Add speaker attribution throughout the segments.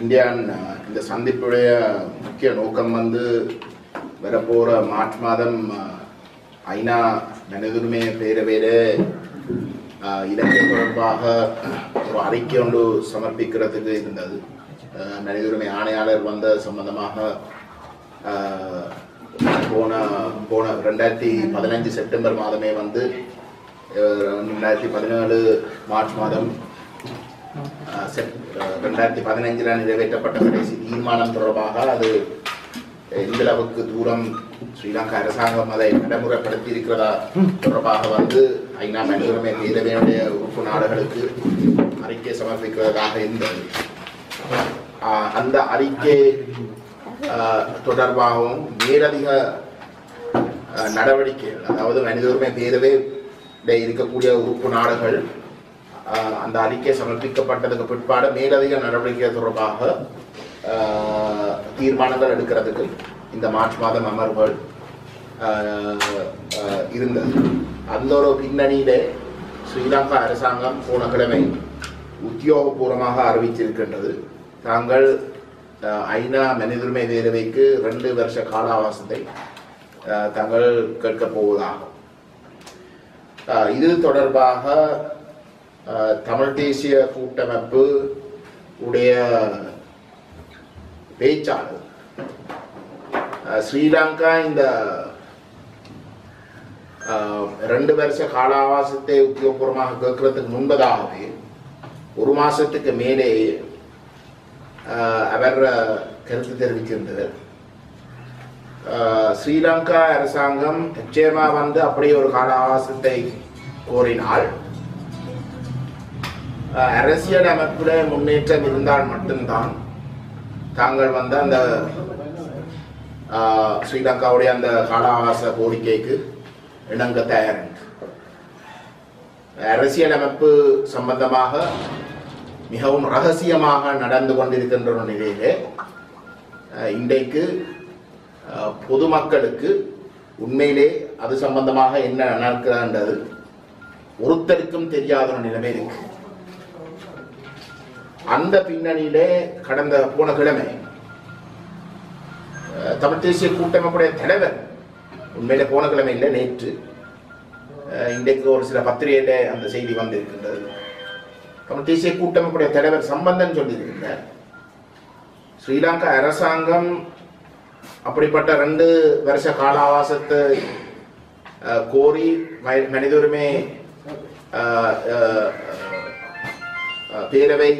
Speaker 1: இந்தியான் இந்த சந்திப்புடைய முக்கிய நோக்கம் வந்து வரப்போகிற மார்ச் மாதம் ஐநா மனிதுரிமை பேரவையில் இலங்கை தொடர்பாக ஒரு அறிக்கை ஒன்று சமர்ப்பிக்கிறதுக்கு இருந்தது. மனிதுரிமை ஆணையாளர் வந்த சம்பந்தமாக போன 2015 செப்டம்பர் மாதமே வந்து 2017 மார்ச் மாதம் 2015 நிறைவேற்றப்பட்ட கடைசி தீர்மானம் தொடர்பாக அது எந்தளவுக்கு தூரம் ஸ்ரீலங்கா அரசாங்கம் அதை நடைமுறைப்படுத்தி இருக்கிறதா தொடர்பாக வந்து ஐநா மனிதுரிமை பேரவையுடைய உறுப்பு நாடுகளுக்கு அறிக்கை சமர்ப்பிக்கிறதாக இருந்தது. அந்த அறிக்கை தொடர்பாகவும் மேலதிக நடவடிக்கைகள், அதாவது மனிதுரிமை பேரவையில் இருக்கக்கூடிய உறுப்பு நாடுகள் அந்த அறிக்கை சமர்ப்பிக்கப்பட்டதுக்கு பிற்பாடு மேலதிக நடவடிக்கை தொடர்பாக தீர்மானங்கள் எடுக்கிறதுக்கு இந்த மார்ச் மாதம் அமர்வுகள் இருந்தது. அந்த ஒரு பின்னணியிலே ஸ்ரீலங்கா அரசாங்கம் போன கிழமை உத்தியோகபூர்வமாக அறிவிச்சிருக்கின்றது. தாங்கள் ஐநா மனிதுரிமை பேரவைக்கு 2 வருஷ கால அவகாசத்தை தாங்கள் கேட்கப் போவதாகும். இது தொடர்பாக தமிழ் தேசிய கூட்டமைப்பு உடைய பேச்சாளர் ஸ்ரீலங்கா இந்த 2 வருஷ கால அவகாசத்தை உத்தியோகபூர்வமாக கேட்கறதுக்கு முன்பதாகவே 1 மாசத்துக்கு மேலே அவர் கருத்து தெரிவிக்கின்றார். ஸ்ரீலங்கா அரசாங்கம் நிச்சயமா வந்து அப்படியே ஒரு கால அவகாசத்தை கோரினால் அரசியல் அமைப்புல முன்னேற்றம் இருந்தால் மட்டும்தான் தாங்கள் வந்து அந்த ஸ்ரீலங்காவுடைய அந்த கால அவகாச கோரிக்கைக்கு இணங்க தயார். அரசியல் அமைப்பு சம்பந்தமாக மிகவும் ரகசியமாக நடந்து கொண்டிருக்கின்ற ஒரு நிலையிலே இன்றைக்கு பொதுமக்களுக்கு உண்மையிலே அது சம்பந்தமாக என்ன நடக்கிறது ஒருத்தருக்கும் தெரியாத ஒரு நிலைமை இருக்கு. அந்த பின்னணியிலே போன கிழமை தமிழ் தேசிய கூட்டமைப்புடைய தலைவர், உண்மையிலே போன கிழமை இல்லை நேற்று, இன்றைக்கு ஒரு சில பத்திரிகையில அந்த செய்தி வந்திருக்கின்றது. தமிழ் தேசிய கூட்டமைப்புடைய தலைவர் சம்பந்தன் சொல்லியிருக்கின்றார், ஸ்ரீலங்கா அரசாங்கம் அப்படிப்பட்ட 2 வருஷ கால அவகாசத்தை கோரி மனிதுரிமை பேரவை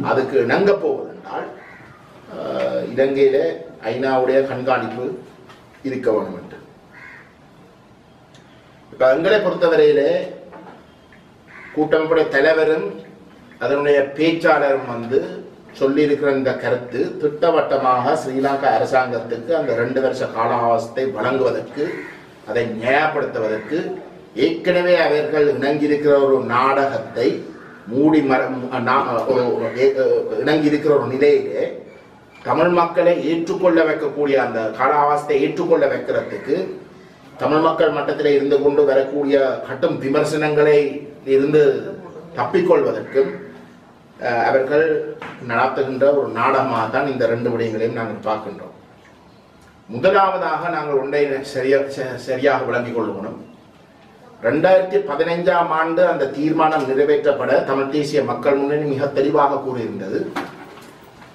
Speaker 1: அதுக்கு இணங்க போவதென்றால் இலங்கையில ஐநாவுடைய கண்காணிப்பு இருக்க வேண்டும் என்று. இப்ப எங்களை பொறுத்தவரையில கூட்டமைப்புடைய தலைவரும் அதனுடைய பேச்சாளரும் வந்து சொல்லியிருக்கிற இந்த கருத்து திட்டவட்டமாக ஸ்ரீலங்கா அரசாங்கத்துக்கு அந்த 2 வருஷ கால அவகாசத்தை வழங்குவதற்கு, அதை நியாயப்படுத்துவதற்கு ஏற்கனவே அவர்கள் இணங்கியிருக்கிற ஒரு நாடகத்தை இணங்கியிருக்கிற ஒரு நிலையிலே தமிழ் மக்களை ஏற்றுக்கொள்ள வைக்கக்கூடிய அந்த கால அவகாசத்தை ஏற்றுக்கொள்ள வைக்கிறதுக்கு தமிழ் மக்கள் மட்டத்தில் இருந்து கொண்டு வரக்கூடிய கட்டும் விமர்சனங்களை இருந்து தப்பிக்கொள்வதற்கும் அவர்கள் நடத்துகின்ற ஒரு நாடகமாக தான் இந்த 2 விடயங்களையும் நாங்கள் பார்க்கின்றோம். முதலாவதாக நாங்கள் ஒன்றை சரியாக விளங்கிக் கொள்ளணும். 2015ஆம் ஆண்டு அந்த தீர்மானம் நிறைவேற்றப்பட தமிழ் தேசிய மக்கள் முன்னணி மிக தெளிவாக கூறியிருந்தது,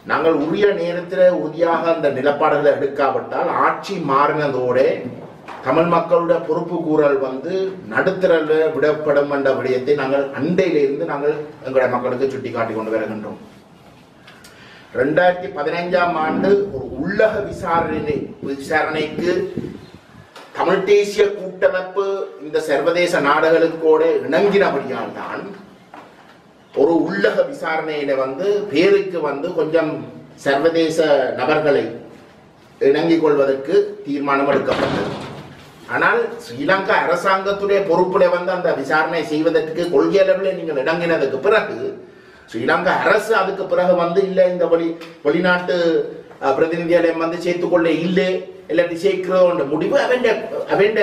Speaker 1: நாங்கள் உரிய நேரத்தில் உறுதியாக அந்த நிலப்பாடுகளை எடுக்காவிட்டால் ஆட்சி மாறினதோட தமிழ் மக்களுடைய பொறுப்பு கூறல் வந்து நடுத்தரல விடப்படும் என்ற விடயத்தை நாங்கள் அண்டையிலிருந்து நாங்கள் எங்களுடைய மக்களுக்கு சுட்டி காட்டி கொண்டு வருகின்றோம். 2015ஆம் ஆண்டு ஒரு உள்ளக விசாரணைக்கு தமிழ் தேசிய கூட்டமைப்பு இந்த சர்வதேச நாடுகளுக்கோடு இணங்கினபடியால் தான் ஒரு உள்ளக விசாரணையில வந்து பேருக்கு வந்து கொஞ்சம் சர்வதேச நபர்களை இணங்கிக் கொள்வதற்கு தீர்மானம் எடுக்கப்பட்டது. ஆனால் ஸ்ரீலங்கா அரசாங்கத்துடைய பொறுப்புல வந்து அந்த விசாரணை செய்வதற்கு கொள்கை அளவில் நீங்கள் இணங்கினதுக்கு பிறகு ஸ்ரீலங்கா அரசு அதுக்கு பிறகு வந்து இல்லை இந்த வெளிநாட்டு பிரதிநிதிகளையும் வந்து சேர்த்துக்கொள்ள இல்லை இல்லாட்டி சேர்க்கிறோன்ற முடிவு அவன்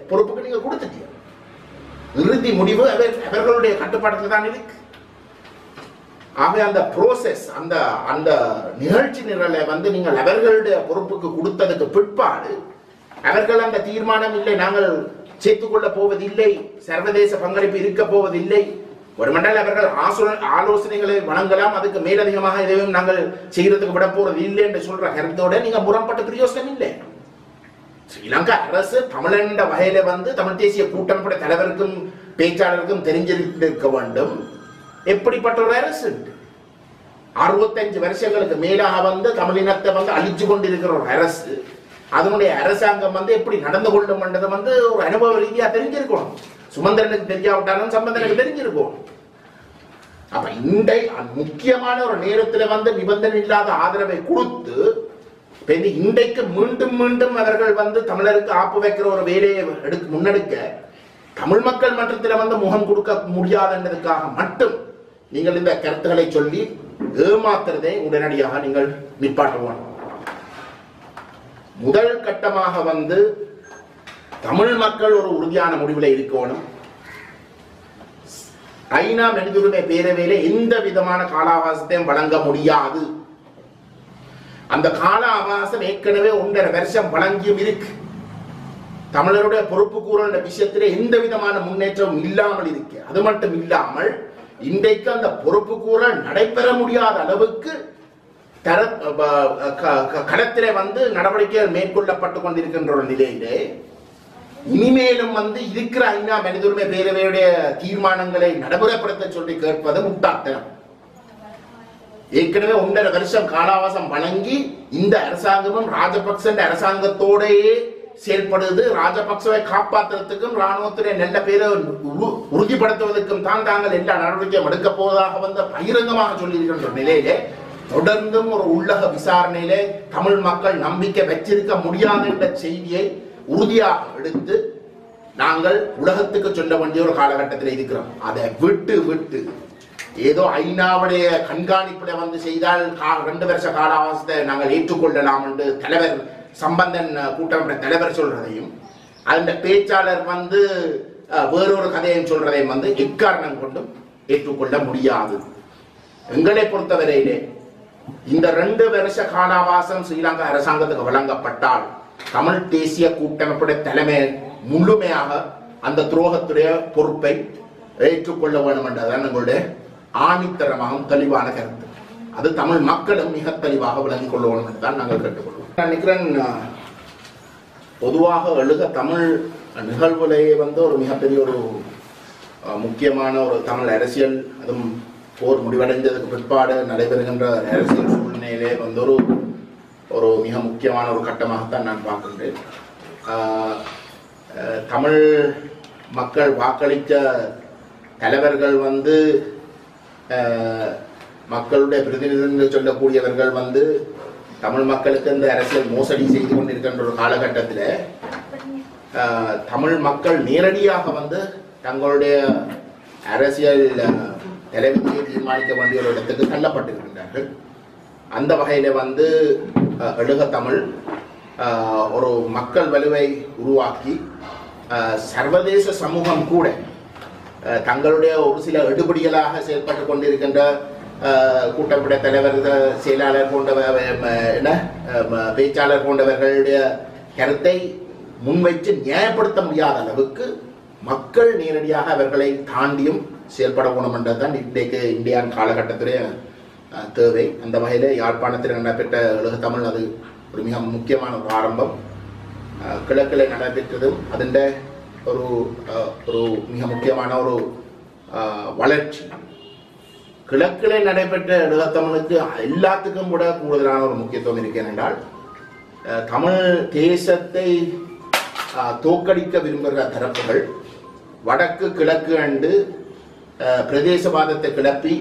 Speaker 1: பொறுப்புக்கு நீங்க கொடுத்துட்டீங்க. இறுதி முடிவு அவர்களுடைய கட்டுப்பாட்டில் தான் இருக்கு. ஆகவே அந்த ப்ரோசஸ் அந்த அந்த நிகழ்ச்சி நிரலை வந்து நீங்கள் அவர்களுடைய பொறுப்புக்கு கொடுத்ததுக்கு பிற்பாடு அவர்கள் அந்த தீர்மானம் இல்லை, நாங்கள் சேர்த்துக்கொள்ள போவதில்லை, சர்வதேச பங்களிப்பு இருக்க போவதில்லை, ஒரு மண்டல அவர்கள் ஆலோசனைகளை வழங்கலாம், அதுக்கு மேலதிகமாக எதையும் நாங்கள் செய்யறதுக்கு விட போறது இல்லை என்று சொல்ற கருத்தோட நீங்க முரண்பட்ட பிரயோசனம் இல்லை. ஸ்ரீலங்கா அரசு தமிழன் வகையில வந்து தமிழ் தேசிய கூட்டமைப்புடைய தலைவருக்கும் பேச்சாளருக்கும் தெரிஞ்சிருக்க வேண்டும் எப்படிப்பட்ட ஒரு அரசு. 65 வருஷங்களுக்கு மேலாக வந்து தமிழினத்தை வந்து அழிச்சு கொண்டிருக்கிற ஒரு அரசு, அதனுடைய அரசாங்கம் வந்து எப்படி நடந்து கொள்ளும் என்றதை வந்து ஒரு அனுபவ ரீதியா தெரிஞ்சிருக்கணும். சுமந்திரனுக்கு தெரியாவிட்டாலும் சம்பந்தனுக்கு தெரிஞ்சிருக்கும். அப்ப இந்த முக்கியமான ஒரு நேரத்துல வந்து நிபந்தனை இல்லாத ஆதரவை கொடுத்து இன்றைக்கு மீண்டும் மீண்டும் அவர்கள் வந்து தமிழருக்கு ஆப்பு வைக்கிற ஒரு வேலையை முன்னெடுக்க தமிழ் மக்கள் மன்றத்தில் வந்து முகம் கொடுக்க முடியாதுன்றதுக்காக மட்டும் நீங்கள் இந்த கருத்துக்களை சொல்லி ஏமாத்துறதை உடனடியாக நீங்கள் நிப்பாட்டுவோம். முதல் கட்டமாக வந்து தமிழ் மக்கள் ஒரு உறுதியான முடிவில் இருக்கணும். ஐநா மனித பேரவையில எந்த விதமான கால அவகாசத்தையும் வழங்க முடியாது. அந்த கால அவகாசம் ஏற்கனவே 1.5 வருஷம் வழங்கியும் இருக்கு. தமிழருடைய பொறுப்பு கூறல் விஷயத்திலே எந்த விதமான முன்னேற்றம் இல்லாமல் இருக்கு. அது மட்டும் இல்லாமல் இன்றைக்கு அந்த பொறுப்பு கூறல் நடைபெற முடியாத அளவுக்கு களத்திலே வந்து நடவடிக்கைகள் மேற்கொள்ளப்பட்டு கொண்டிருக்கின்ற ஒரு நிலையிலே இனிமேலும் வந்து இருக்கிற ஐநா மனித உரிமை பேரவையுடைய தீர்மானங்களை நடைமுறைப்படுத்த சொல்லி கேட்பது முட்டாள்தனம். ஏற்கனவே 1.5 வருஷம் காலாவகாசம் வழங்கி இந்த அரசாங்கமும் ராஜபக்ச அரசாங்கத்தோடையே செயல்படுது. ராஜபக்சவை காப்பாற்றுறதுக்கும் ராணுவத்துடைய நல்ல பேரை உறுதிப்படுத்துவதற்கும் தான் தாங்கள் எல்லா நடவடிக்கையும் எடுக்க போவதாக வந்து பகிரங்கமாக சொல்லியிருக்கின்ற நிலையிலே தொடர்ந்தும் ஒரு உள்ளக விசாரணையிலே தமிழ் மக்கள் நம்பிக்கை வச்சிருக்க முடியாது என்ற செய்தியை உறுதியாக எடுத்து நாங்கள் உலகத்துக்கு சொல்ல வேண்டிய ஒரு காலகட்டத்தில் இருக்கிறோம். அதை விட்டு விட்டு ஏதோ ஐநாவுடைய கண்காணிப்புல வந்து செய்தால் 2 வருஷ கால அவகாசத்தை நாங்கள் ஏற்றுக்கொள்ளலாம் என்று தலைவர் சம்பந்தன் கூட்டமைப்பு தலைவர் சொல்றதையும் அந்த பேச்சாளர் வந்து வேறொரு கதையும் சொல்றதையும் வந்து எக்காரணம் கொண்டும் ஏற்றுக்கொள்ள முடியாது. எங்களை பொறுத்தவரையிலே இந்த 2 வருஷ கால அவகாசம் ஸ்ரீலங்கா அரசாங்கத்துக்கு வழங்கப்பட்டால் தமிழ் தேசிய கூட்டமைப்புடைய தலைமை முழுமையாக அந்த துரோகத்துடைய பொறுப்பை ஏற்றுக்கொள்ள வேண்டும் என்றதான் எங்களுடைய ஆணித்தரமாகவும் தெளிவான கருத்து. அது தமிழ் மக்களும் மிக தெளிவாக விளங்கிக் கொள்ள வேண்டும் என்றுதான் நாங்கள் கேட்டுக்கொள்வோம். நான் நினைக்கிறேன் பொதுவாக எழுக தமிழ் நிகழ்வுலேயே வந்து ஒரு மிகப்பெரிய ஒரு முக்கியமான ஒரு தமிழ் அரசியல், அதுவும் போர் முடிவடைந்ததுக்கு பிற்பாடு நடைபெறுகின்ற அரசியல் சூழ்நிலையிலே வந்து ஒரு மிக முக்கியமான ஒரு கட்டமாகத்தான் நான் பார்க்கின்றேன். தமிழ் மக்கள் வாக்களித்த தலைவர்கள் வந்து மக்களுடைய பிரதிநிதிகள் சொல்லக்கூடியவர்கள் வந்து தமிழ் மக்களுக்கு இந்த அரசியல் மோசடி செய்து கொண்டிருக்கின்ற ஒரு காலகட்டத்தில் தமிழ் மக்கள் நேரடியாக வந்து தங்களுடைய அரசியல் தலைமையை தீர்மானிக்க வேண்டிய ஒரு இடத்துக்கு தள்ளப்பட்டிருக்கின்றார்கள். அந்த வகையில் வந்து எழுக தமிழ் ஒரு மக்கள் வலுவை உருவாக்கி சர்வதேச சமூகம் கூட தங்களுடைய ஒரு சில எடுபடிகளாக செயல்பட்டு கொண்டிருக்கின்ற கூட்டப்பட தலைவர், செயலாளர் பேச்சாளர் போன்றவர்களுடைய கருத்தை முன்வைத்து நியாயப்படுத்த முடியாத அளவுக்கு மக்கள் நேரடியாக அவர்களை தாண்டியும் செயல்பட வேணும் என்றதுதான் இன்றைக்கு இந்தியாவின் காலகட்டத்திலே தேவை. அந்த வகையில் யாழ்ப்பாணத்தில் நடைபெற்ற எழுக தமிழ் அது ஒரு மிக முக்கியமான ஒரு ஆரம்பம். கிழக்கில் நடைபெற்றதும் அதன் ஒரு மிக முக்கியமான ஒரு வளர்ச்சி. கிழக்கில் நடைபெற்ற எழுக தமிழுக்கு எல்லாத்துக்கும் கூட கூடுதலான ஒரு முக்கியத்துவம் இருக்கிறது என்றால் தமிழ் தேசத்தை தோற்கடிக்க விரும்புகிற தரப்புகள் வடக்கு கிழக்கு அண்டு பிரதேசவாதத்தை கிளப்பி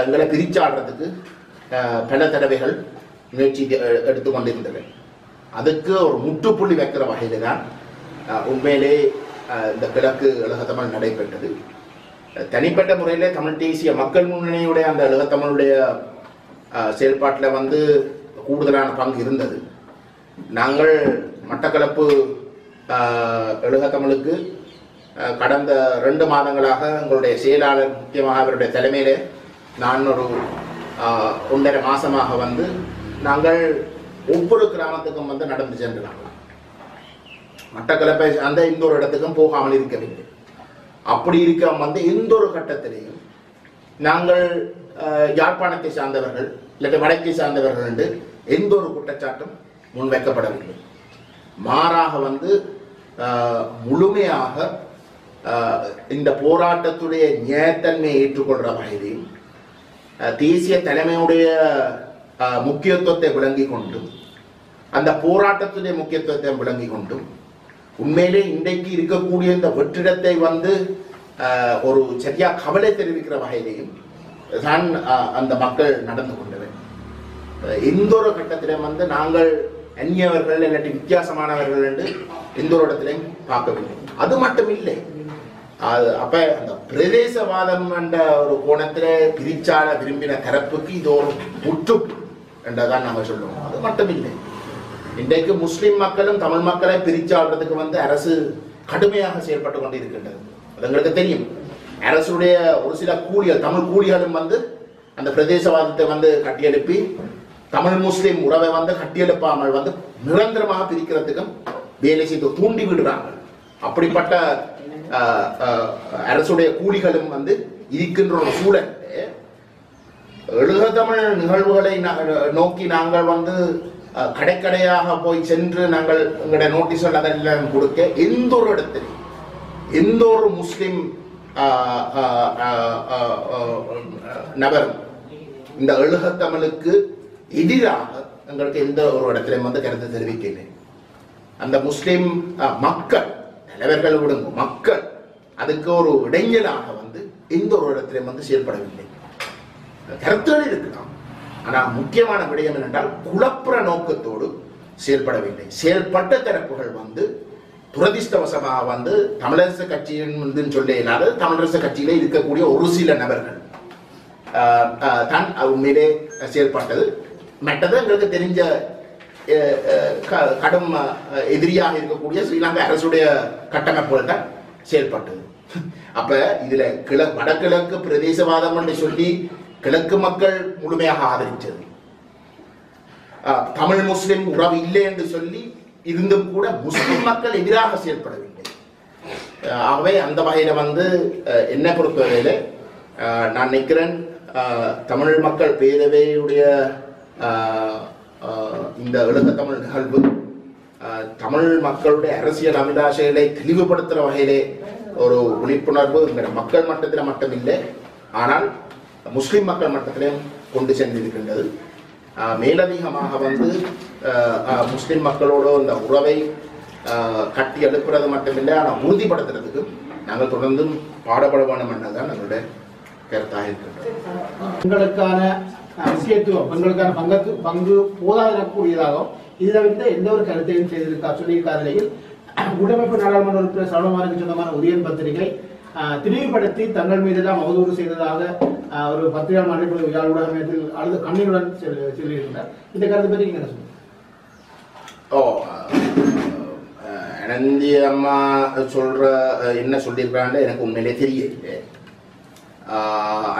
Speaker 1: எங்களை பிரிச்சாடுறதுக்கு பல தடவைகள் முயற்சி எடுத்துக்கொண்டிருந்தது. அதுக்கு ஒரு முற்றுப்புள்ளி வைக்கிற வகையில் தான் உண்மையிலே இந்த கிழக்கு எழுக தமிழ் நடைபெற்றது. தனிப்பட்ட முறையில் தமிழ் தேசிய மக்கள் முன்னணியுடைய அந்த எழுக தமிழுடைய செயல்பாட்டில் வந்து கூடுதலான பங்கு இருந்தது. நாங்கள் மட்டக்களப்பு எழுக தமிழுக்கு கடந்த 2 மாதங்களாக எங்களுடைய செயலாளர் முக்கியமாக அவருடைய தலைமையிலே நான் ஒரு 1.5 மாசமாக வந்து நாங்கள் ஒவ்வொரு கிராமத்துக்கும் வந்து நடந்து சென்றாங்க. மட்டக்களப்பை அந்த எந்த ஒரு இடத்துக்கும் போகாமல் இருக்கவில்லை. அப்படி இருக்க வந்து எந்த ஒரு கட்டத்திலையும் நாங்கள் யாழ்ப்பாணத்தை சார்ந்தவர்கள் இல்லாட்டி வடக்கை சார்ந்தவர்கள் என்று எந்த ஒரு குற்றச்சாட்டும் முன்வைக்கப்படவில்லை. மாறாக வந்து முழுமையாக இந்த போராட்டத்துடைய நியாயத்தன்மையை ஏற்றுக்கொள்கிற வகையில் தேசிய தலைமையுடைய முக்கியத்துவத்தை விளங்கி கொண்டும் அந்த போராட்டத்துடைய முக்கியத்துவத்தை விளங்கி கொண்டும் உண்மையிலே இன்றைக்கு இருக்கக்கூடிய இந்த வெற்றிடத்தை வந்து ஒரு சரியா கவலை தெரிவிக்கிற வகையிலையும் தான் அந்த மக்கள் நடந்து கொண்டவர். எந்த ஒரு கட்டத்திலும் வந்து நாங்கள் அந்நியவர்கள் இல்லாட்டி வித்தியாசமானவர்கள் என்று எந்த ஒரு இடத்திலையும் பார்க்கவில்லை. அது மட்டும் இல்லை, அப்ப அந்த பிரதேசவாதம் என்ற ஒரு கோணத்திலே பிரிச்சால விரும்பின தரப்புக்கு இது ஒரு முற்றுப்பு என்றதான் நாங்கள் சொல்லுவோம். அது மட்டும் இல்லை, இன்றைக்கு முஸ்லிம் மக்களும் தமிழ் மக்களை பிரிச்சாடுறதுக்கு வந்து அரசு கடுமையாக செயல்பட்டு கொண்டு இருக்கின்றது. அது எங்களுக்கு தெரியும். அரசுடைய ஒரு சில கூலிகள், தமிழ் கூலிகளும் வந்து அந்த பிரதேசவாதத்தை வந்து கட்டியெழுப்பி தமிழ் முஸ்லிம் உறவை வந்து கட்டியெழுப்பாமல் வந்து நிரந்தரமாக பிரிக்கிறதுக்கும் வேலை செய்து தூண்டி விடுறாங்க. அப்படிப்பட்ட அரசுடைய கூலிகளும் வந்து இருக்கின்ற ஒரு சூழல் எழுகத்தமிழ் நிகழ்வுகளை நோக்கி நாங்கள் வந்து கடைக்கடையாக போய் சென்று நாங்கள் எங்களுடைய நோட்டீஸ்கள் அதெல்லாம் கொடுக்க எந்த ஒரு இடத்திலும் எந்த ஒரு முஸ்லிம் நபர் இந்த எழுகத்தமிழுக்கு எதிராக எங்களுக்கு எந்த ஒரு இடத்திலும் வந்து கருத்து தெரிவிக்கலை. அந்த முஸ்லிம் மக்கள் தலைவர்கள் விடுங்க மக்கள் அதுக்கு ஒரு இடைஞ்சலாக வந்து எந்த ஒரு இடத்திலும் வந்து செயல்படவில்லை. கருத்துகள் இருக்கலாம், ஆனால் முக்கியமான விடயம் என்னென்றால் குழப்புற நோக்கத்தோடு செயல்படவில்லை. செயல்பட்ட தரப்புகள் வந்து துரதிஷ்டவசமாக வந்து தமிழரசு கட்சியின் வந்து சொல்ல இல்லாத தமிழரசு கட்சியிலே இருக்கக்கூடிய ஒரு சில நபர்கள் தான் உண்மையிலே செயல்பட்டது. மற்றது எங்களுக்கு தெரிஞ்ச கடும் எதிரியாக இருக்கக்கூடிய ஸ்ரீலங்கா அரசுடைய கட்டமைப்புகள் தான் செயல்பட்டது. அப்ப இதுல வடகிழக்கு பிரதேசவாதம் என்று சொல்லி கிழக்கு மக்கள் முழுமையாக ஆதரித்தது, தமிழ் முஸ்லிம் உறவு இல்லை என்று சொல்லி இருந்தும் கூட முஸ்லிம் மக்கள் எதிராக செயல்படவில்லை. ஆகவே அந்த வகையில வந்து என்ன பொறுத்தவரையில நான் நினைக்கிறேன் தமிழ் மக்கள் பேரவையுடைய இந்த எழுகத்தமிழ் நிகழ்வு தமிழ் மக்களுடைய அரசியல் அபிலாஷைகளை தெளிவுபடுத்துகிற வகையிலே ஒரு விழிப்புணர்வு என்கிற மக்கள் மட்டத்தில் மட்டுமில்லை, ஆனால் முஸ்லிம் மக்கள் மட்டத்திலையும் கொண்டு சென்றிருக்கின்றது. மேலதிகமாக வந்து முஸ்லிம் மக்களோட இந்த உறவை கட்டி எழுப்புறது மட்டுமில்லை, ஆனால் உறுதிப்படுத்துறதுக்கு நாங்கள் தொடர்ந்து பாடுபட வேண்டும் என்றதான் நம்மளுடைய கருத்தாக இருக்கின்றது.
Speaker 2: பெண்களுக்கான முக்கியத்துவம், பெண்களுக்கான பங்கு போதாதக்கூடியதாகவும் இதை தவிர்த்த எந்த ஒரு கருத்தையும் சொல்லியிருக்காத நிலையில் உடமைப்பு நாடாளுமன்ற உறுப்பினர் சரவணமானுக்கு சொந்தமான உதயன் பத்திரிகை திரிவுபடுத்தி தங்கள் மீதெல்லாம் அவதூறு செய்ததாக ஒரு பத்திரிகை மாநில யாழ் ஊடகத்தில் அழுது கண்ணீருடன் சொல்லியிருந்தார். இந்த கருத்தை பற்றி நீங்க என்ன சொல்லுங்க?
Speaker 1: அனந்தி அம்மா சொல்ற என்ன சொல்லியிருக்கான்னு எனக்கு உண்மையிலே தெரியல.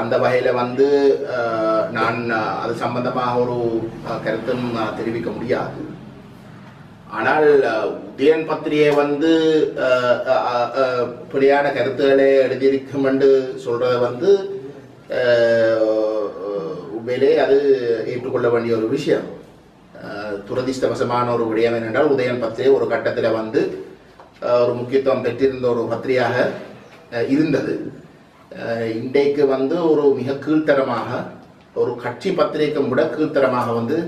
Speaker 1: அந்த வகையில வந்து நான் அது சம்பந்தமாக ஒரு கருத்தும் தெரிவிக்க முடியாது. ஆனால் உதயன் பத்திரிகை வந்து பிழையான கருத்துக்களை எழுதியிருக்கும் என்று சொல்றத வந்து உண்மையிலே அது ஏற்றுக்கொள்ள வேண்டிய ஒரு விஷயம். துரதிஷ்டவசமான ஒரு விடயம் என்னென்றால் உதயன் பத்திரிகை ஒரு கட்டத்தில் வந்து ஒரு முக்கியத்துவம் பெற்றிருந்த ஒரு பத்திரிகையாக இருந்தது. இன்றைக்கு வந்து ஒரு மிக கீழ்த்தரமாக ஒரு கட்சி பத்திரிகைக்கும் விட கீழ்த்தரமாக வந்து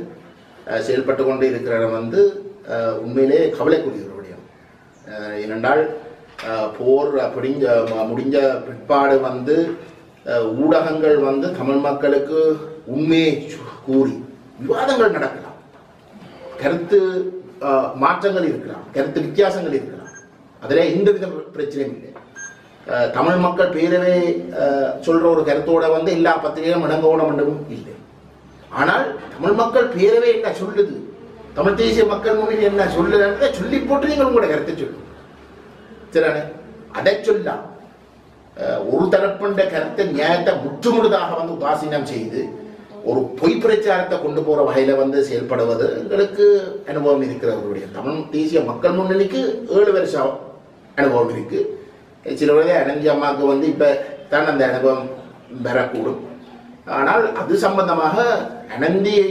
Speaker 1: செயல்பட்டு கொண்டு இருக்கிற வந்து உண்மையிலே கவலைக்குரிய ஒரு விடயம். ஏனென்றால் போர் முடிஞ்ச பிற்பாடு வந்து ஊடகங்கள் வந்து தமிழ் மக்களுக்கு உண்மையை கூறி விவாதங்கள் நடக்கலாம், கருத்து மாற்றங்கள் இருக்கலாம், கருத்து வித்தியாசங்கள் இருக்கலாம், அதில் எந்தவித பிரச்சனையும் இல்லை. தமிழ் மக்கள் பேரவை சொல்ற ஒரு கருத்தோட வந்து எல்லா பத்திரிகையும் இணங்கோணம் என்றும் இல்லை. ஆனால் தமிழ் மக்கள் பேரவை என்ன சொல்லுது, தமிழ் தேசிய மக்கள் முன்னிலை என்ன சொல்லுறதை சொல்லி போட்டு நீங்கள் உங்களோட கருத்தை சொல்லுங்க. சரிதானே? அதை சொல்லலாம். ஒரு தரப்புண்ட கருத்தை நியாயத்தை முற்றுமுழுதாக வந்து உதாசீனம் செய்து ஒரு பொய் பிரச்சாரத்தை கொண்டு போற வகையில வந்து செயல்படுவது எங்களுக்கு அனுபவம் இருக்கிறவர்களுடைய தமிழ் தேசிய மக்கள் முன்னணிக்கு 7 வருஷம் அனுபவம் இருக்கு. சில வேளை அனந்தி அம்மாவுக்கு வந்து இப்ப தான் அந்த அனுபவம் பெறக்கூடும். ஆனால் அது சம்பந்தமாக அனந்தியை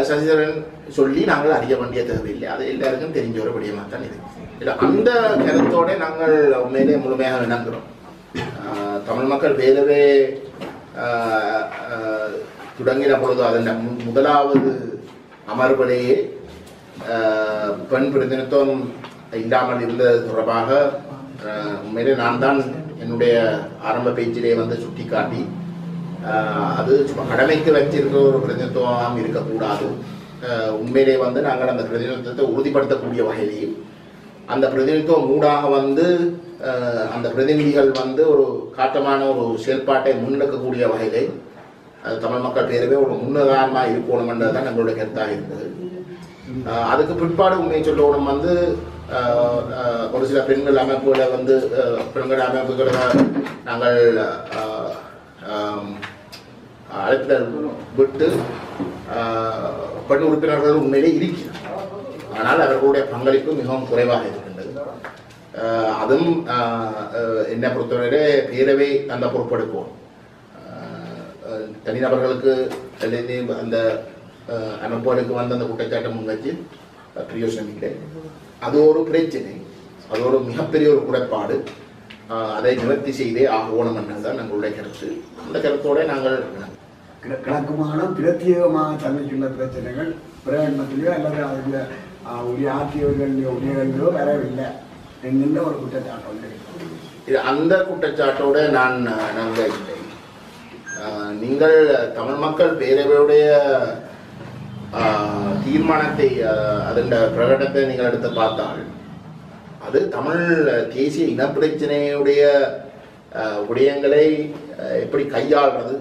Speaker 1: சசிதரன் சொல்லி நாங்கள் அறிய வேண்டிய தேவையில்லை. அது எல்லாருக்கும் தெரிஞ்ச ஒரு விடயமாக தான் இருக்கு. அந்த கருத்தோட நாங்கள் உண்மையிலே முழுமையாக இணங்குறோம். தமிழ் மக்கள் வேறவே தொடங்கின பொழுது அதன் முதலாவது அமர்விலேயே பெண் பிரதிநிதித்துவம் இல்லாமல் இருந்தது தொடர்பாக உண்மையிலே நான் தான் என்னுடைய ஆரம்ப பேச்சிலே வந்து சுட்டிக்காட்டி அது கடமைக்கு வச்சிருக்கிற ஒரு பிரதிநிதித்துவம் இருக்கக்கூடாது, உண்மையிலே வந்து நாங்கள் அந்த பிரதிநிதித்துவத்தை உறுதிப்படுத்தக்கூடிய வகையிலேயும் அந்த பிரதிநிதித்துவம் ஊடாக வந்து அந்த பிரதிநிதிகள் வந்து ஒரு காட்டமான ஒரு செயல்பாட்டை முன்னெடுக்கக்கூடிய வகையிலே தமிழ் மக்கள் பேரவே ஒரு முன்னுதாரணமாக இருக்கணும் என்றதுதான் நம்மளுடைய கருத்தாக இருந்தது. அதுக்கு பிற்பாடு உண்மையை சொல்லணும் வந்து ஒரு சில பெண்கள் அமைப்புகளை வந்து பெண்கள் அமைப்புகளை நாங்கள் அழைப்புதல் விட்டு பெண் உறுப்பினர்கள் உண்மையிலே இருக்கிறார். ஆனால் அவர்களுடைய பங்களிப்பு மிகவும் குறைவாக இருக்கின்றது. அதுவும் என்னை பொறுத்தவரையிலே பேரவை அந்த பொறுப்பெடுக்கும். தனிநபர்களுக்கு அந்த அமைப்புகளுக்கு வந்து அந்த குற்றச்சாட்டை முன்வச்சு பிரயோசனம் இல்லை. அது ஒரு பிரச்சனை, அது ஒரு மிகப்பெரிய ஒரு குறைபாடு. அதை நிவர்த்தி செய்தே ஆகணும் என்றுதான் நம்மளுடைய கருத்து. அந்த கருத்தோட நாங்கள்
Speaker 3: கிழக்குமான பிரத்யேகமாக சந்திக்கின்ற பிரச்சனைகள் பிரகடனத்திலேயோ அல்லது அதில் உரிய ஆட்சியவர்களுடைய உரியர்களோ வரவில்லை என்கின்ற ஒரு குற்றச்சாட்டு வந்து
Speaker 1: அந்த குற்றச்சாட்டோட நான் நம்ப இல்லை. நீங்கள் தமிழ் மக்கள் பேரவையுடைய தீர்மானத்தை அதன் பிரகடனத்தை நீங்கள் எடுத்து பார்த்தால் அது தமிழ் தேசிய இனப்பிரச்சனையுடைய விடயங்களை எப்படி கையாள்றது,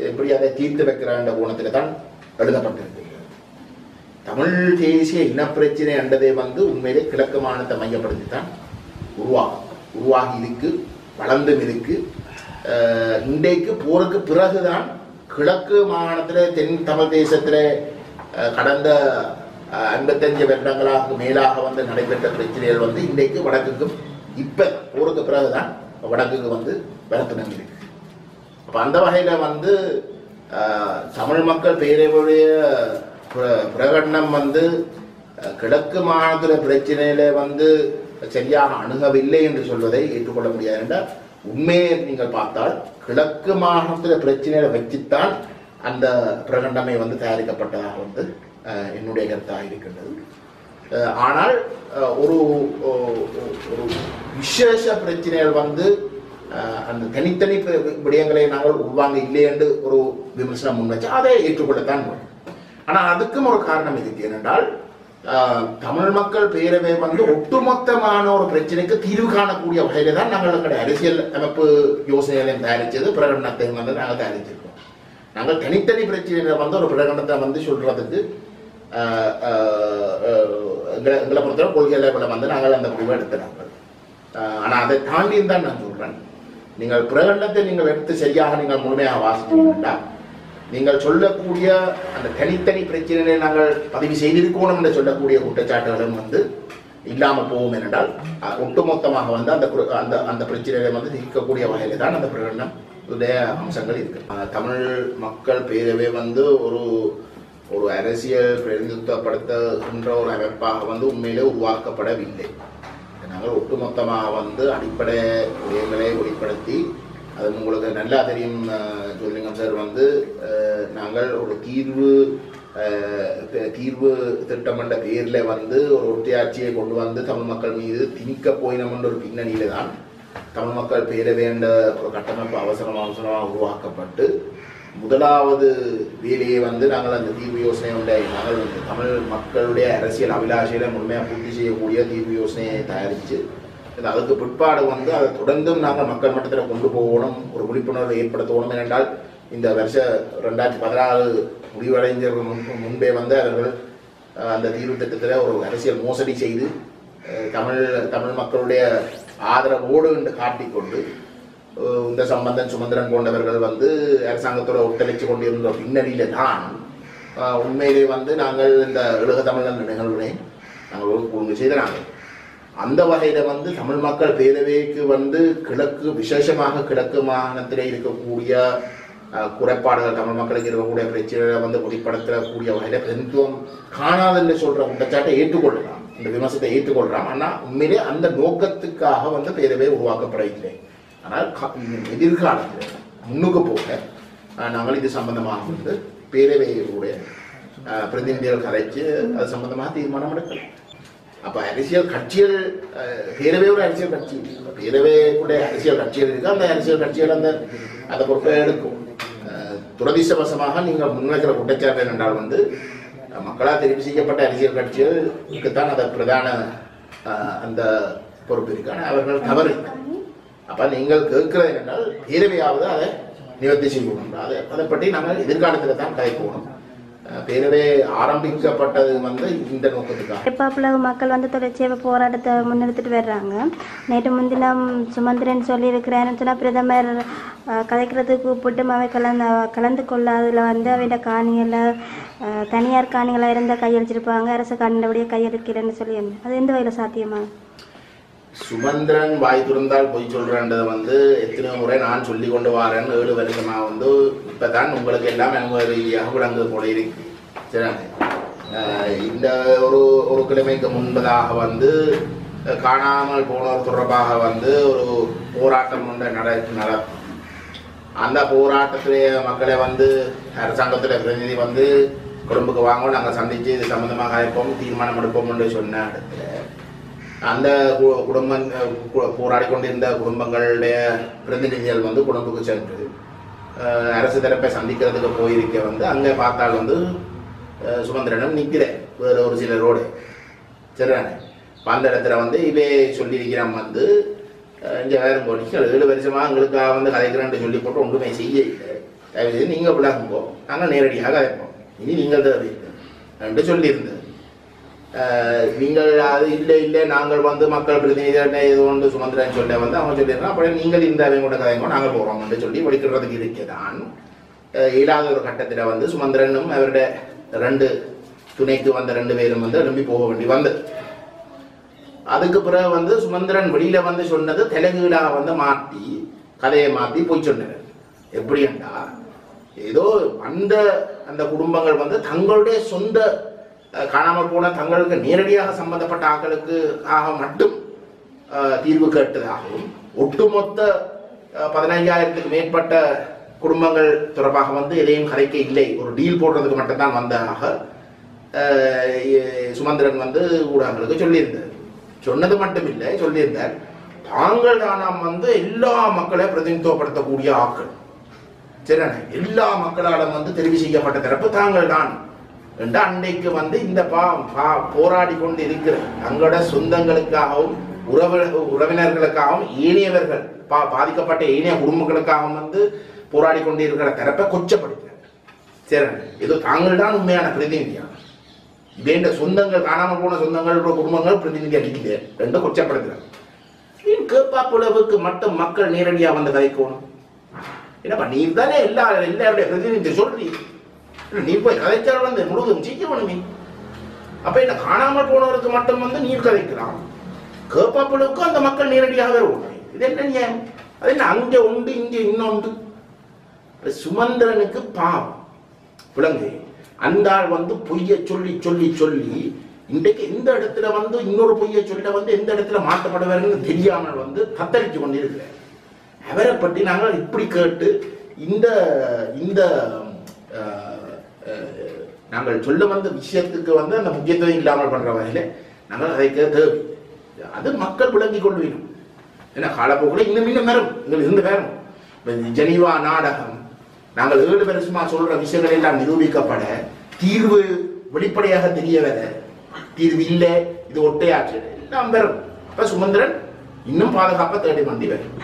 Speaker 1: எப்படி அதை தீர்த்து வைக்கிறான்ற கோணத்தில் தான் எழுதப்பட்டிருக்கு. தமிழ் தேசிய இனப்பிரச்சனை என்றதை வந்து உண்மையிலே கிழக்கு மாநிலத்தை மையப்படுத்தி தான் உருவாகி இருக்கு, வளர்ந்தும் இருக்கு. இன்றைக்கு போருக்கு பிறகுதான் கிழக்கு மாகாணத்தில் தென் தமிழ் தேசத்தில் கடந்த 55 வருடங்களாக மேலாக வந்து நடைபெற்ற பிரச்சனைகள் வந்து இன்றைக்கு வடக்குக்கும் இப்ப போருக்கு பிறகுதான் வடக்குக்கு வந்து வளர்த்துனம் இருக்கு. அப்ப அந்த வகையில வந்து தமிழ் மக்கள் பேரவையுடைய பிரகடனம் வந்து கிழக்கு மாநில பிரச்சனையில வந்து சரியாக அணுகவில்லை என்று சொல்வதை ஏற்றுக்கொள்ள முடியாது. என்றால் உண்மையை நீங்கள் பார்த்தால் கிழக்கு மாகாணத்தில் பிரச்சனையை வச்சுத்தான் அந்த பிரகடனமே வந்து தயாரிக்கப்பட்டதாக வந்து என்னுடைய கருத்தாக இருக்கின்றது. ஆனால் ஒரு விசேஷ பிரச்சனைகள் வந்து அந்த தனித்தனி விடயங்களை நாங்கள் உள்வாங்க இல்லை என்று ஒரு விமர்சனம் முன்வச்சு அதை ஏற்றுக்கொள்ளத்தான் முடியும். ஆனால் அதுக்கும் ஒரு காரணம் இருக்கு. ஏனென்றால் தமிழ் மக்கள் பேரவை வந்து ஒட்டுமொத்தமான ஒரு பிரச்சனைக்கு தீர்வு காணக்கூடிய வகையில தான் நாங்கள் எங்களுடைய அரசியல் அமைப்பு யோசனைகளையும் தயாரித்தது, பிரகடனத்தையும் வந்து நாங்கள் தயாரிச்சிருக்கோம். நாங்கள் தனித்தனி பிரச்சனைகளை வந்து ஒரு பிரகடனத்தை வந்து சொல்றதுக்கு எங்களை பொறுத்தவரை கொள்கை லெவலில் வந்து நாங்கள் அந்த முடிவை எடுத்துறாங்க. ஆனால் அதை தாண்டியும் தான் நான் சொல்றேன், நீங்கள் பிரகடனத்தை நீங்கள் எடுத்து சரியாக நீங்கள் முழுமையாக வாசிச்சீங்கன்னா நீங்கள் சொல்லக்கூடிய அந்த தனித்தனி பிரச்சனைகளை நாங்கள் பதிவு செய்திருக்கணும் என்று சொல்லக்கூடிய குற்றச்சாட்டுகளும் வந்து இல்லாமல் போகும். என்றால் ஒட்டுமொத்தமாக வந்து அந்த அந்த அந்த பிரச்சனைகளை வந்து தீர்க்கக்கூடிய வகையில தான் அந்த பிரகடனம் உடைய அம்சங்கள் இருக்கு. தமிழ் மக்கள் பேரவை வந்து ஒரு அரசியல் பிரதிநிதித்துவப்படுத்துகின்ற ஒரு அமைப்பாக வந்து உண்மையிலே உருவாக்கப்படவில்லை. நாங்கள் ஒட்டுமொத்தமாக வந்து அடிப்படை விடயங்களை வெளிப்படுத்தி, அது உங்களுக்கு நல்லா தெரியும் ஜோதிலிங்கம் சார் வந்து நாங்கள் ஒரு தீர்வு திட்டம் என்ற பேரில் வந்து ஒரு ஒற்றையாட்சியை கொண்டு வந்து தமிழ் மக்கள் மீது திணிக்க போயினோம் என்ற ஒரு பின்னணியில தான் தமிழ் மக்கள் பேரவை என்ற ஒரு கட்டமைப்பு அவசரமாக உருவாக்கப்பட்டு முதலாவது வேலையை வந்து நாங்கள் அந்த தீர்வு யோசனை நாங்கள் வந்து தமிழ் மக்களுடைய அரசியல் அபிலாஷையில முழுமையாக பூர்த்தி செய்யக்கூடிய தீர்வு யோசனையை தயாரித்து அதுக்கு பிற்பாடு வந்து அதை தொடர்ந்தும் நாங்கள் மக்கள் மட்டத்தில் கொண்டு போகணும், ஒரு விழிப்புணர்வை ஏற்படுத்தணும். ஏனென்றால் இந்த வருஷம் 2016 முடிவடைஞ்ச முன்பே வந்து அவர்கள் அந்த தீர்வு திட்டத்தில் ஒரு அரசியல் மோசடி செய்து தமிழ் மக்களுடைய ஆதரவோடு என்று காட்டிக்கொண்டு இந்த சம்பந்தன் சுமந்திரன் போன்றவர்கள் வந்து அரசாங்கத்தோட ஒத்துழைச்சு கொண்டிருந்த பின்னணியில தான் உண்மையிலே வந்து நாங்கள் இந்த உலக தமிழர் நிகழ்வுகளை நாங்கள் ஒழுங்கு செய்தாங்க. அந்த வகையில வந்து தமிழ் மக்கள் பேரவைக்கு வந்து கிழக்கு விசேஷமாக கிழக்கு மாகாணத்திலே இருக்கக்கூடிய குறைபாடுகள் தமிழ் மக்களுக்கு இருக்கக்கூடிய பிரச்சனைகளை வந்து வெளிப்படுத்தக்கூடிய வகையில பிரதித்துவம் காணாதென்று சொல்ற குற்றச்சாட்டை ஏற்றுக்கொள்ளலாம், இந்த விமர்சனத்தை ஏற்றுக்கொள்றான். ஆனால் உண்மையிலே அந்த நோக்கத்துக்காக வந்து பேரவை உருவாக்கப்படவில்லை. ஆனால் எதிர்காலத்தில் முன்னுக்கு போக நாங்கள் இது சம்பந்தமாக வந்து பேரவையுடைய பிரதிநிதிகள் கலைச்சு அது சம்பந்தமாக தீர்மானம் எடுக்கலாம். அப்ப அரசியல் கட்சிகள் பேரவையோட அரசியல் கட்சி பேரவையுடைய அரசியல் கட்சிகள் இருக்கு, அந்த அரசியல் கட்சிகள் அந்த பொறுப்பை எடுக்கும். துரதிர்ஷ்டவசமாக நீங்கள் முன்வைக்கிற குற்றச்சாட்டு என்றால் வந்து மக்களால் தெரிவு செய்யப்பட்ட அரசியல் கட்சிகளுக்குத்தான் அந்த பிரதான அந்த பொறுப்பு இருக்கு. ஆனால் அவர்கள் தவறு. அப்ப நீங்கள் கேட்கிறது என்றால் பேரவையாவது அதை நிவர்த்தி செய்யணும். அதை பற்றி நாங்கள் எதிர்காலத்தில் தான் கதைக்கணும். பேரவை ஆரம்பிக்கப்பட்டது வந்து இந்த நோக்கத்துக்காக.
Speaker 4: வெப்பாப்புலக மக்கள் வந்து தொடர்ச்சியாக போராட்டத்தை முன்னெடுத்துட்டு வர்றாங்க. நேற்று முன்தினம் சுமந்திரன் சொல்லியிருக்கிறாருன்னு சொன்னால் பிரதமர் கதைக்கிறதுக்கு கூப்பிட்டு அவை கலந்து கொள்ளாததில் வந்து அவையோட காணிகளை தனியார் காணிகளாக இருந்தால் கையளிச்சிருப்பாங்க, அரசு காணிகளோடைய கையளிக்கிறேன்னு சொல்லி அது எந்த வகையில் சாத்தியமா?
Speaker 1: சுமந்திரன் வாய் துறந்தால் பொய் சொல்றேன்றதை வந்து எத்தனை முறை நான் சொல்லி கொண்டு வரேன். 7 வருஷமா வந்து இப்பதான் உங்களுக்கு எல்லாம் ரீதியாக விளங்குது போல இருக்கு. சரி, இந்த ஒரு கிழமைக்கு முன்பதாக வந்து காணாமல் போனோர் தொடர்பாக வந்து ஒரு போராட்டம் ஒன்று நடக்கும். அந்த போராட்டத்திலே மக்களை வந்து அரசாங்கத்தில் பிரதிநிதி வந்து கொழும்புக்கு வாங்க, நாங்கள் சந்திச்சு இது சம்பந்தமாக இருப்போம், தீர்மானம் எடுப்போம் என்று சொன்ன இடத்துல அந்த போராடி கொண்டிருந்த குடும்பங்களுடைய பிரதிநிதிகள் வந்து கொழும்புக்கு சென்று அரசு தரப்பை சந்திக்கிறதுக்கு போயிருக்க வந்து அங்கே பார்த்தால் வந்து சுமந்திரனும் நிற்கிறேன் வேறு ஒரு சிலரோடு. சரிதானே? அந்த இடத்துல வந்து இவே சொல்லியிருக்கிறான் வந்து இங்கே வேறு கோடிகள் 7 வருஷமாக எங்களுக்காக வந்து கதைக்கிறேன் சொல்லி போட்டு ஒன்றுமே செய்ய இல்லை, தயவுசெய்து நீங்கள் விளங்கும்போ நாங்கள் நேரடியாக கதைப்போம், இனி நீங்கள் தேவை என்று சொல்லியிருந்தது. நீங்கள் அது இல்லை நாங்கள் வந்து மக்கள் பிரதிநிதிகள் இது ஒன்று சுமந்திரன் சொல்ல வந்து அவங்க சொல்லிடுறாங்க, அப்படியே நீங்கள் இந்த அவங்க கதைங்கோ நாங்கள் போகிறோம் என்று சொல்லி வலிக்கிறதுக்கு இருக்கதான். இயலாத ஒரு கட்டத்தில் வந்து சுமந்திரனும் அவருடைய 2 துணைக்கு வந்த 2 பேரும் வந்து எழும்பி போக வேண்டி வந்தது. அதுக்கு பிறகு வந்து சுமந்திரன் வெளியில வந்து சொன்னது தெலுங்குல வந்து மாற்றி கதையை மாற்றி போய் சொன்னார். எப்படி என்றா ஏதோ அந்த குடும்பங்கள் வந்து தங்களுடைய சொந்த காணாமல் போன தங்களுக்கு நேரடியாக சம்பந்தப்பட்ட ஆக்களுக்கு மட்டும் தீர்வு கேட்டதாகவும் ஒட்டுமொத்த 15,000க்கு மேற்பட்ட குடும்பங்கள் தொடர்பாக வந்து எதையும் கதைக்க இல்லை, ஒரு டீல் போடுறதுக்கு மட்டும்தான் வந்ததாக சுமந்திரன் வந்து ஊடகங்களுக்கு சொல்லியிருந்தார். சொன்னது மட்டும் இல்லை, சொல்லியிருந்தார் தாங்கள் தானாம் வந்து எல்லா மக்களையும் பிரதிநிதித்துவப்படுத்தக்கூடிய ஆக்கள். சரிண்ணே, எல்லா மக்களாலும் வந்து தெரிவு செய்யப்பட்ட தரப்பு தாங்கள் தான் என்று அன்றைக்கு வந்து இந்த போராடி கொண்டு இருக்கிற தங்களோட சொந்தங்களுக்காகவும் உறவினர்களுக்காகவும் ஏனையவர்கள் பாதிக்கப்பட்ட ஏனைய குடும்பங்களுக்காகவும் வந்து போராடி கொண்டு இருக்கிற தரப்பை கொச்சப்படுத்துறாங்க. சரிண்ணே, ஏதோ தாங்கள் தான் உண்மையான பிரதிநிதியா, வேண்ட சொந்தங்கள் காணாமல் போன சொந்தங்களோட குடும்பங்கள் பிரதிநிதி அளிக்கல என்று கொச்சப்படுத்துறாங்க. கேப்பாப்புலவுக்கு மட்டும் மக்கள் நேரடியா வந்து கதைக்கணும். என்னப்பா நீ தானே எல்லாருடைய பிரதிநிதி சொல்றீ, நீ போய் கதைச்சால் வந்து முழுவதும் செய்யணுமே. அப்ப என்ன காணாமல் போனவருக்கு மட்டும் வந்து நீர் கதைக்கலாம், கேப்பாப்புலவுக்கும் அந்த மக்கள் நேரடியாக வருவாங்க. இது என்ன நியாயம்? அது என்ன அங்க உண்டு இங்க இன்னொன்று? சுமந்திரனுக்கு பாவம் விளங்கு, அந்த ஆள் வந்து பொய்ய சொல்லி சொல்லி சொல்லி இன்றைக்கு எந்த இடத்துல வந்து இன்னொரு பொய்ய சொல்ல வந்து எந்த இடத்துல மாற்றப்படுவார்கள் தெரியாமல் வந்து தத்தளிச்சு கொண்டிருக்கிறார். அவரை பற்றி நாங்கள் இப்படி கேட்டு இந்த இந்த நாங்கள் சொல்ல வந்த விஷயத்துக்கு வந்து அந்த முக்கியத்துவம் இல்லாமல் பண்ற வகையில நாங்கள் அதை தேவை, அது மக்கள் விளங்கிக் கொள்வீங்க. ஏன்னா காலப்போக்கில் இன்னும் வரும், எங்களுக்கு இருந்து வேணும். ஜெனீவா நாடகம் நாங்கள் 7 வருஷமா சொல்ற விஷயங்கள் எல்லாம் நிரூபிக்கப்பட தீர்வு வெளிப்படையாக தெரிய வர தீர்வு இல்லை, இது ஒட்டையாற்று எல்லாம் வரும். அப்ப சுமந்திரன் இன்னும் பாதுகாப்பை தேடி வண்டி வரும்.